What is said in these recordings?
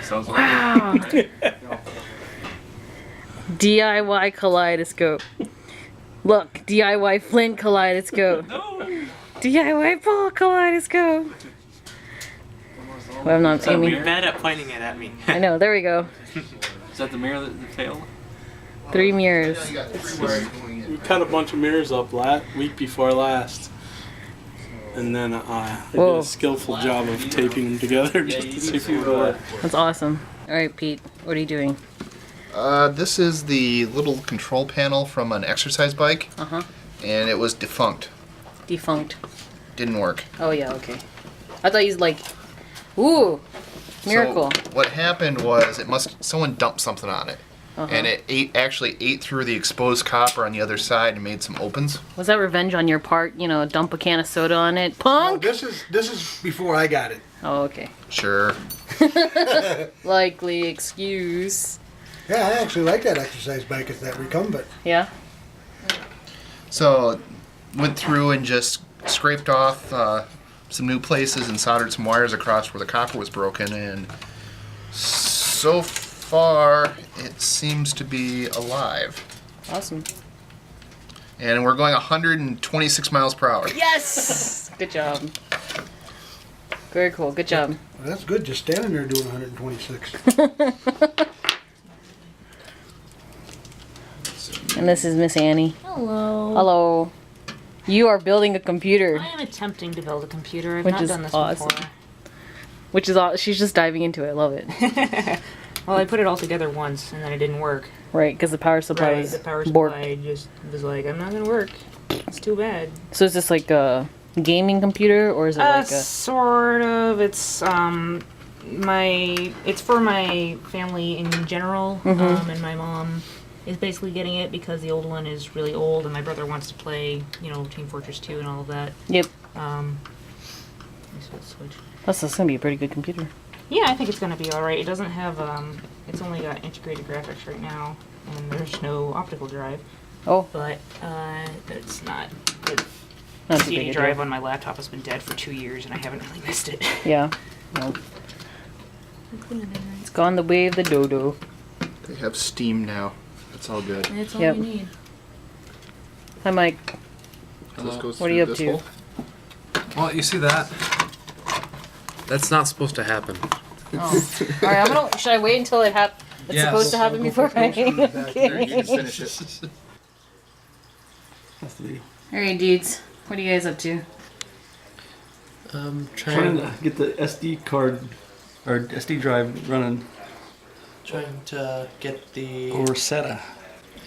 Sounds Wow. DIY kaleidoscope. Look, DIY Flint kaleidoscope. No. DIY Paul kaleidoscope. Well, I'm not So aiming. you're bad at pointing it at me. I know, there we go. Is that the mirror that failed? 3 mirrors. We cut a bunch of mirrors up week before last. And then I did Whoa. a skillful job of taping them together just to see if it would work. That's awesome. Alright, Pete, what are you doing? This is the little control panel from an exercise bike, and it was defunct. Defunct. Didn't work. Oh, yeah, okay. I thought you was like, ooh, miracle. So what happened was someone dumped something on it, and it actually ate through the exposed copper on the other side and made some opens. Was that revenge on your part? You know, dump a can of soda on it? Oh, Punk! this is before I got it. Oh, okay. Sure. Likely excuse. Yeah, I actually like that exercise bike. It's that recumbent. Yeah? So went through and just scraped off some new places and soldered some wires across where the copper was broken, and so far it seems to be alive. Awesome. And we're going 126 miles per hour. Yes! Good job. Very cool. Good job. Well, that's good, just standing there doing 126. And this is Miss Annie. Hello. Hello. You are building a computer, I am attempting to build a computer. I've Which not is done this awesome. before. which is all. She's just diving into it. I love it. Well, I put it all together once and then it didn't work. Right, because the power supply Right, was the power borked. supply just was like, I'm not gonna work. It's too bad. So is this like a gaming computer, or is it like a... Sort of. It's it's for my family in general, and my mom is basically getting it because the old one is really old, and my brother wants to play, you know, Team Fortress 2 and all of that. Yep. Let me switch. That's gonna be a pretty good computer. Yeah, I think it's gonna be alright. It doesn't have, it's only got integrated graphics right now, and there's no optical drive. Oh, But, it's not. The not too big CD a drive deal. on my laptop has been dead for 2 years, and I haven't really missed it. Yeah. No. It's gone the way of the dodo. They have Steam now. That's all good. That's all Yep. we need. Hi, Mike. This goes What are you through up this to? hole. Well, you see that? That's not supposed to happen. Oh. Alright, I'm gonna... Should I wait until it's Yes. supposed to happen before I... There, you can Okay. finish it. Alright, dudes. What are you guys up to? Trying to get the SD card or SD drive running Trying to get the over SATA.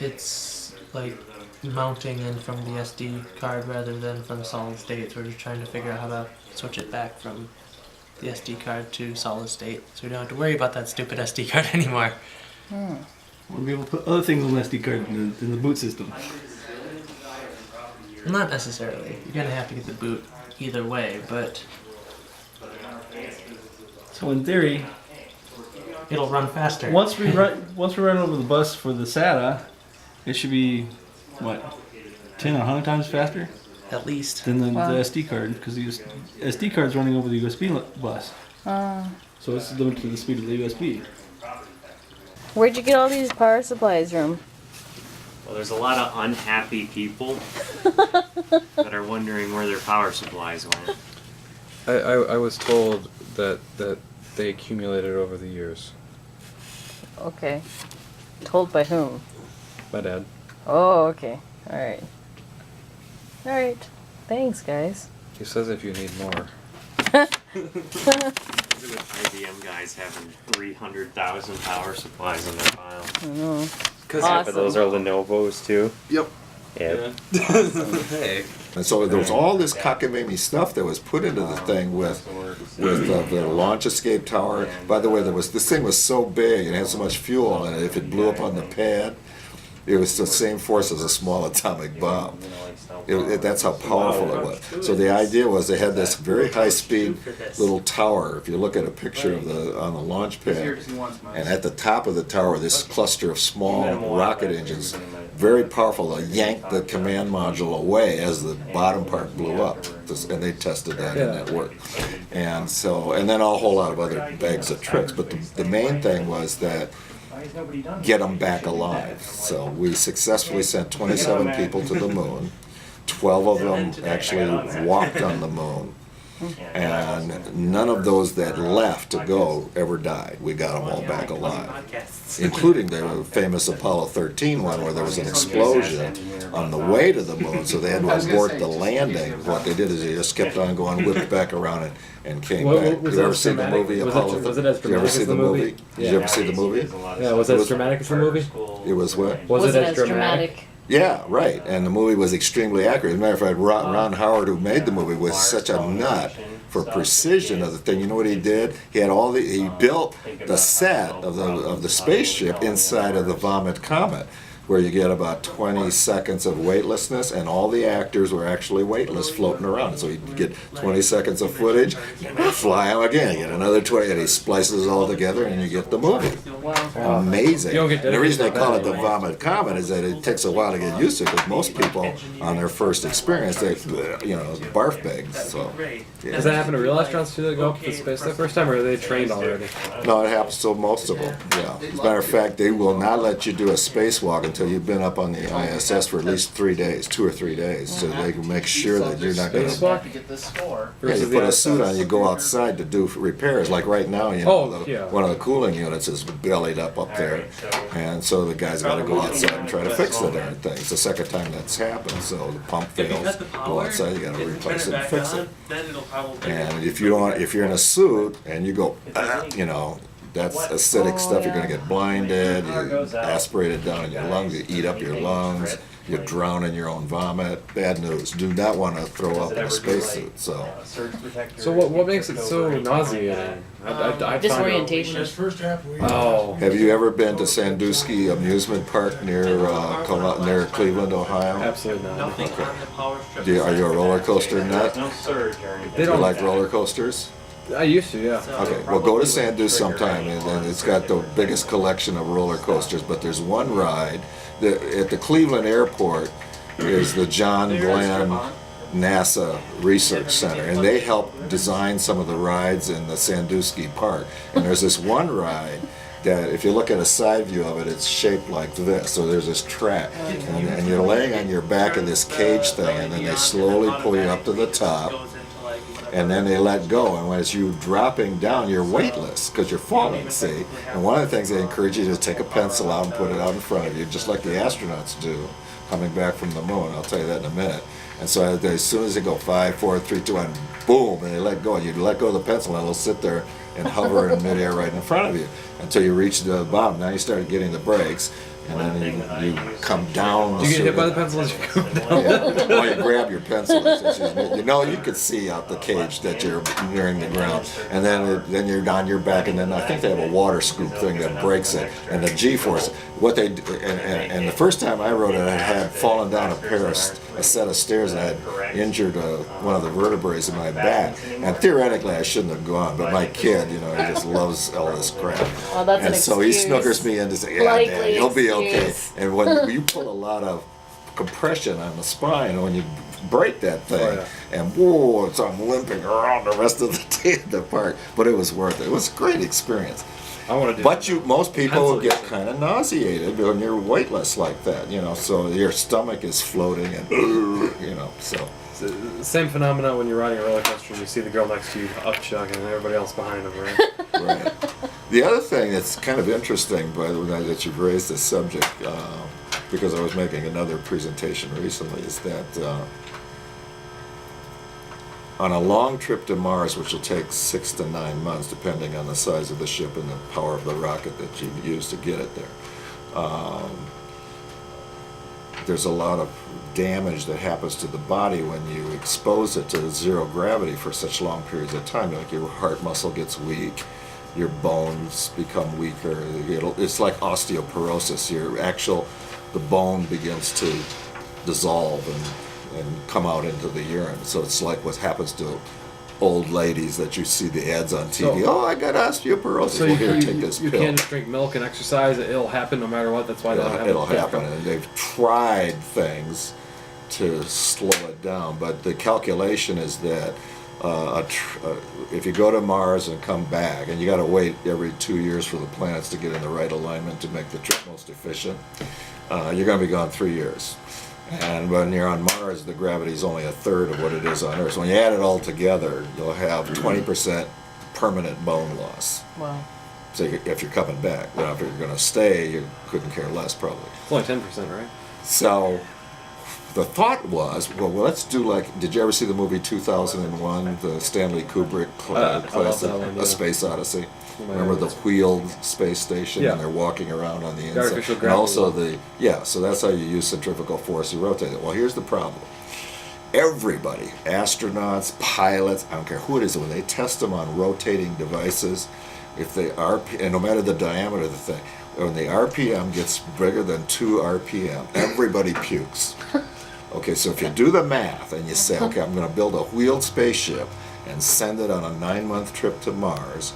it's like mounting in from the SD card rather than from solid state. So we're just trying to figure out how to switch it back from the SD card to solid state, so we don't have to worry about that stupid SD card anymore. We'll be able to put other things on the SD card in the boot system. Not necessarily. You're gonna have to get the boot either way, but So in theory, it'll run faster. once we run over the bus for the SATA, it should be what 10 or 100 times faster At least. than the Wow. SD card, because the SD card's running over the USB bus. So it's limited to the speed of the USB. Where'd you get all these power supplies from? Well, there's a lot of unhappy people that are wondering where their power supplies went. I was told that they accumulated over the years. Okay. Told by whom? My dad. Oh, okay. Alright. Alright. Thanks, guys. He says if you need more. Look at IBM guys having 300,000 power supplies in their file. I know. Because Awesome. those are Lenovo's too. Yep. Yeah. Hey. And so there was all this cockamamie stuff that was put into the thing with the launch escape tower. By the way, this thing was so big and had so much fuel in it. If it blew up on the pad, it was the same force as a small atomic bomb. That's how powerful it was. So the idea was they had this very high-speed little tower. If you look at a picture of on the launch pad, and at the top of the tower, this cluster of small rocket engines very powerful. They yanked the command module away as the bottom part blew up, and they tested that and that worked. And so, and then a whole lot of other bags of tricks. But the main thing was that get them back alive. So we successfully sent 27 people to the moon. 12 of them actually walked on the moon. And none of those that left to go ever died. We got them all back alive, including the famous Apollo 13 one where there was an explosion on the way to the moon, so they had to abort the landing. What they did is they just kept on going, whipped back around and came back. Was Did you ever that see the dramatic? movie Was Apollo? it as Did you ever dramatic see as the the movie? movie? Did you ever see the movie? Yeah, was it as dramatic as the movie? It was what? Was it as dramatic? Yeah, right. And the movie was extremely accurate. As a matter of fact, Ron Howard, who made the movie, was such a nut for precision of the thing. You know what he did? He had he built the set of the spaceship inside of the Vomit Comet, where you get about 20 seconds of weightlessness, and all the actors were actually weightless floating around. So you get 20 seconds of footage, fly them again, get another 20, and he splices it all together, and you get the movie. Amazing. You don't get And the reason they call it the dedicated Vomit Comet is that it takes a while to get used to, because most people on their first experience, they, barf bags. So, yeah. Does that happen to real astronauts too that go up to space the first time, or are they trained already? No, it happens to most of them. Yeah. As a matter of fact, they will not let you do a spacewalk until you've been up on the ISS for at least 3 days, 2 or 3 days, so they can make sure that you're not going to. Spacewalk? Yeah, you put a suit on, you go outside to do repairs. Like right now, one of the cooling units is bellied up there, and so the guy's got to go outside and try to fix the darn thing. It's the second time that's happened. So the pump fails, go outside, you got to replace it and fix it. And if you're in a suit and you go, that's acidic stuff. You're going to get blinded. You aspirate it down in your lungs. You eat up your lungs. You drown in your own vomit. Bad news. Do not want to throw up in a spacesuit. So what makes it so nauseating? I Disorientation. Oh. have you ever been to Sandusky Amusement Park near Cleveland, Ohio? Absolutely not. Okay. Are you a roller coaster nut? They Do you don't like roller coasters? I used to, yeah. Okay, well, go to Sandusky sometime, and then it's got the biggest collection of roller coasters. But there's one ride at the Cleveland Airport is the John Glenn NASA Research Center, and they helped design some of the rides in the Sandusky Park. And there's this one ride that, if you look at a side view of it, it's shaped like this. So there's this track, and you're laying on your back in this cage thing, and then they slowly pull you up to the top. And then they let go, and as you're dropping down, you're weightless because you're falling, see? And one of the things they encourage you to take a pencil out and put it out in front of you, just like the astronauts do coming back from the moon. I'll tell you that in a minute. And so as soon as they go 5, 4, 3, 2, 1, boom, and they let go, and you let go of the pencil, and it'll sit there and hover in midair right in front of you until you reach the bottom. Now you start getting the brakes, and then you come down. Do you get hit by the pencil as you go down? Yeah. Well, you grab your pencil. You can see out the cage that you're nearing the ground, and then you're on your back, and then I think they have a water scoop thing that breaks it, and the G-force. What they do, and the first time I rode it, I had fallen down a set of stairs, and I had injured one of the vertebrae in my back. And theoretically, I shouldn't have gone, but my kid, he just loves all this crap. Well, that's and an so he excuse. snookers me in to say, "Yeah, Dad, you'll be okay." And when you put a lot of compression on the spine, when you break that thing, and whoa, so I'm limping around the rest of the park, but it was worth it. It was a great experience. I want to do But most people get kind of nauseated when you're weightless like that, so your stomach is floating and, so. It's the same phenomenon when you're riding a roller coaster and you see the girl next to you up chugging and everybody else behind them, right? Right. The other thing that's kind of interesting, by the way, that you've raised this subject, because I was making another presentation recently, is that on a long trip to Mars, which will take 6 to 9 months, depending on the size of the ship and the power of the rocket that you use to get it there, there's a lot of damage that happens to the body when you expose it to zero gravity for such long periods of time. Like your heart muscle gets weak, your bones become weaker. It's like osteoporosis. The bone begins to dissolve and come out into the urine. So it's like what happens to old ladies that you see the ads on TV. Oh, I got osteoporosis. So Well, here, take this you pill. can't just drink milk and exercise. It'll happen no matter what. That's why they don't have It'll it. happen, and they've tried things to slow it down. But the calculation is that if you go to Mars and come back, and you got to wait every 2 years for the planets to get in the right alignment to make the trip most efficient, you're going to be gone 3 years. And when you're on Mars, the gravity is only a third of what it is on Earth. So when you add it all together, you'll have 20% permanent bone loss. Wow. So if you're coming back, now if you're going to stay, you couldn't care less probably. It's only 10%, right? So the thought was, well, let's do like, did you ever see the movie 2001, the Stanley Kubrick I love classic, that one, yeah. A Space Odyssey? Oh my Remember the goodness. wheeled space station, Yeah. and they're walking around on the inside. artificial And gravity. also so that's how you use centrifugal force, you rotate it. Well, here's the problem. Everybody, astronauts, pilots, I don't care who it is, when they test them on rotating devices, if they and no matter the diameter of the thing, when the RPM gets bigger than 2 RPM, everybody pukes. Okay, so if you do the math and you say, okay, I'm going to build a wheeled spaceship and send it on a 9-month trip to Mars,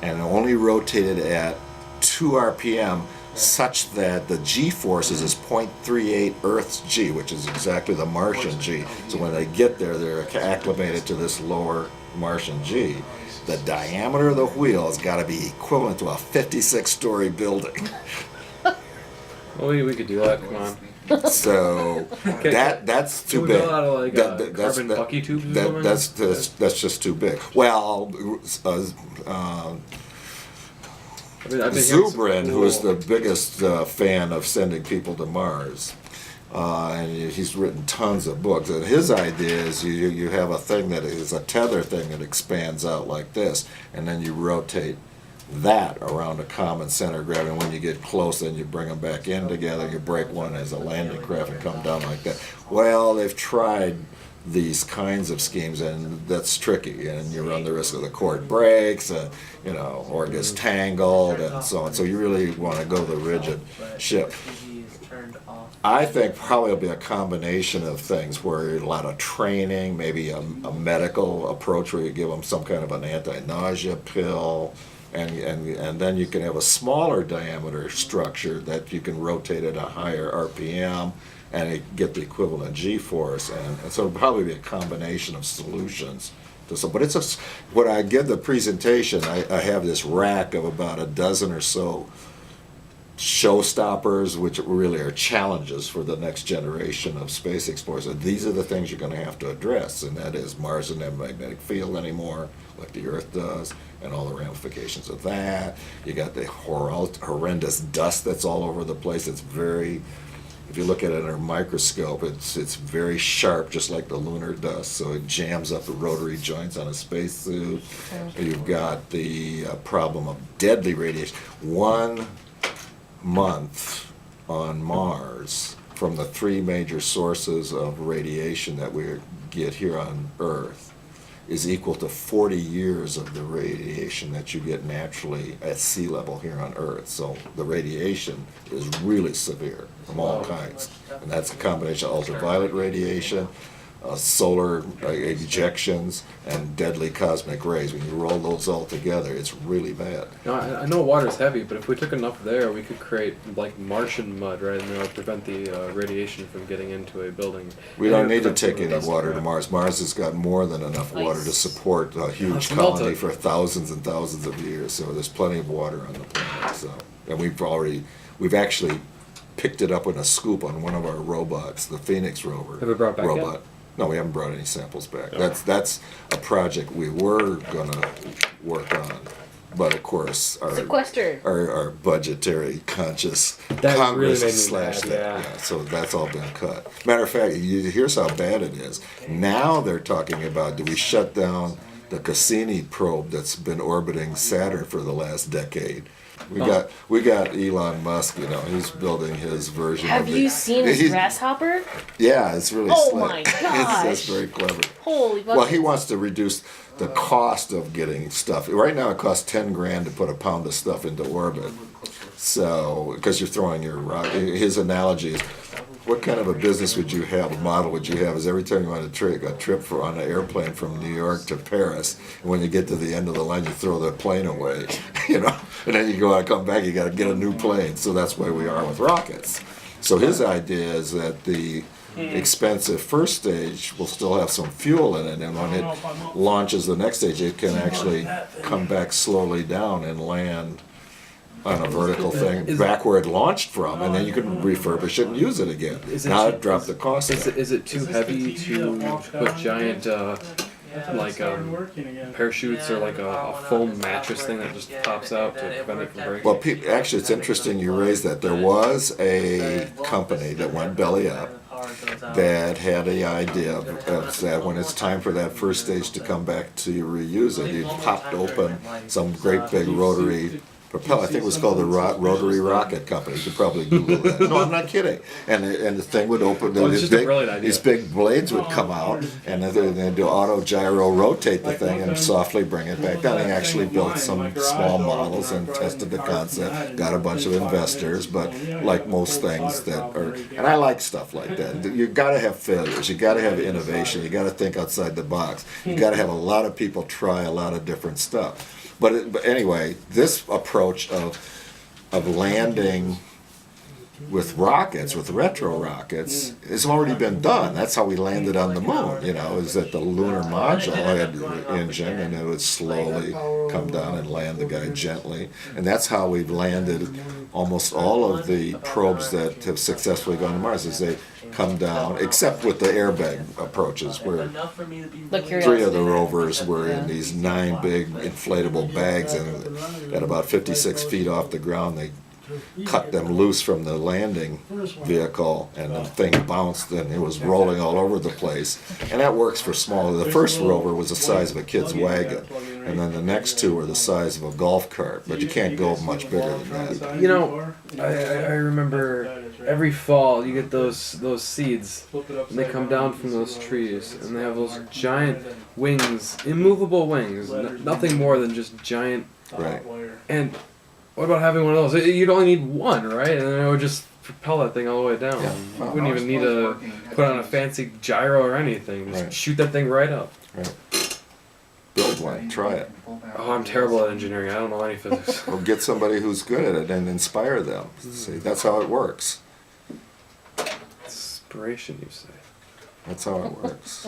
and only rotate it at 2 RPM, such that the G-forces is 0.38 Earth's G, which is exactly the Martian G. So when they get there, they're acclimated to this lower Martian G. The diameter of the wheel has got to be equivalent to a 56-story building. Well, we could do that. Come on. So that's too Can we big. build out of, like, carbon bucky tubes or something? That's just too big. Well, I've been hearing some Zubrin, who is cool- the biggest fan of sending people to Mars, and he's written tons of books. And his idea is you have a thing that is a tether thing that expands out like this, and then you rotate that around a common center of gravity. And when you get close, then you bring them back in together. You break one as a landing craft and come down like that. Well, they've tried these kinds of schemes, and that's tricky, and you run the risk of the cord breaks, and or it gets tangled, and so on. So you really want to go the rigid ship. I think probably it'll be a combination of things where a lot of training, maybe a medical approach where you give them some kind of an anti-nausea pill, and then you can have a smaller diameter structure that you can rotate at a higher RPM and get the equivalent G-force, and so it'll probably be a combination of solutions. But when I give the presentation, I have this rack of about a dozen or so showstoppers, which really are challenges for the next generation of space explorers. And these are the things you're going to have to address, and that is Mars doesn't have a magnetic field anymore, like the Earth does, and all the ramifications of that. You got the horrendous dust that's all over the place. It's very, if you look at it under a microscope, it's very sharp, just like the lunar dust. So it jams up the rotary joints on a spacesuit. You've got the problem of deadly radiation. 1 month on Mars from the 3 major sources of radiation that we get here on Earth is equal to 40 years of the radiation that you get naturally at sea level here on Earth. So the radiation is really severe from all kinds. And that's a combination of ultraviolet radiation, solar ejections, and deadly cosmic rays. When you roll those all together, it's really bad. Now, I know water's heavy, but if we took enough there, we could create like Martian mud, right? And that would prevent the radiation from getting into a building. We And don't it need to prevents take some of the any dust water to from Mars. Mars has got more than enough water to support a huge Let's melt colony it. for thousands and thousands of years. So there's plenty of water on the planet. So, and we've actually picked it up in a scoop on one of our robots, the Phoenix rover. Have we brought it back robot. yet? No, we haven't brought any samples back. Oh. That's a project we were gonna work on, but of course Sequester. our budgetary conscious That Congress really made me slashed mad, that. yeah. So that's all been cut. Matter of fact, here's how bad it is. Now they're talking about, do we shut down the Cassini probe that's been orbiting Saturn for the last decade? We got Elon Musk, he's building his version Have of the, you seen his he's- grasshopper? Yeah, it's really Oh slick. my It's gosh. very clever. Holy fuck. Well, he wants to reduce the cost of getting stuff. Right now, it costs $10,000 to put a pound of stuff into orbit. So, because you're throwing your rock. His analogy is, what kind of a business would you have, a model would you have, is every time you want to take a trip on an airplane from New York to Paris, and when you get to the end of the line, you throw the plane away, you know, and then you go out and come back, you got to get a new plane. So that's why we are with rockets. So his idea is that the expensive first stage will still have some fuel in it, and when it launches the next stage, it can actually come back slowly down and land on a vertical thing back where it launched from, and then you can refurbish it and use it again. Now it dropped the cost. Is it too heavy to put giant parachutes or like a foam mattress thing that just pops out to prevent it from breaking? Well, actually, it's interesting you raised that. There was a company that went belly up that had the idea of that when it's time for that first stage to come back to reuse it, you popped open some great big rotary propeller. I think it was called the Rotary Rocket Company. You could probably Google that. No, I'm not kidding. And the thing would open. These big blades would come out, and then they'd do auto gyro, rotate the thing, and softly bring it back down. They actually built some small models and tested the concept. Got a bunch of investors, but like most things that are, and I like stuff like that. You got to have failures. You got to have innovation. You got to think outside the box. You got to have a lot of people try a lot of different stuff. But anyway, this approach of landing with rockets, with retro rockets, has already been done. That's how we landed on the moon, you know, is that the lunar module had an engine and it would slowly come down and land the guy gently. And that's how we've landed almost all of the probes that have successfully gone to Mars, is they come down, except with the airbag approaches, where 3 of the rovers were in these 9 big inflatable bags, and at about 56 feet off the ground, they cut them loose from the landing vehicle, and the thing bounced and it was rolling all over the place. And that works for smaller. The first rover was the size of a kid's wagon, and then the next 2 were the size of a golf cart, but you can't go much bigger than that. You know, I remember every fall you get those seeds, and they come down from those trees, and they have those giant wings, immovable wings, nothing more than just giant. Right. And what about having one of those? You'd only need one, right? And then it would just propel that thing all the way down. Yeah. You wouldn't even need to put on a fancy gyro or anything. Just shoot that thing right up. Right. Build one. Try it. Oh, I'm terrible at engineering. I don't know any physics. Well, get somebody who's good at it and inspire them. See, that's how it works. Inspiration, you say? That's how it works.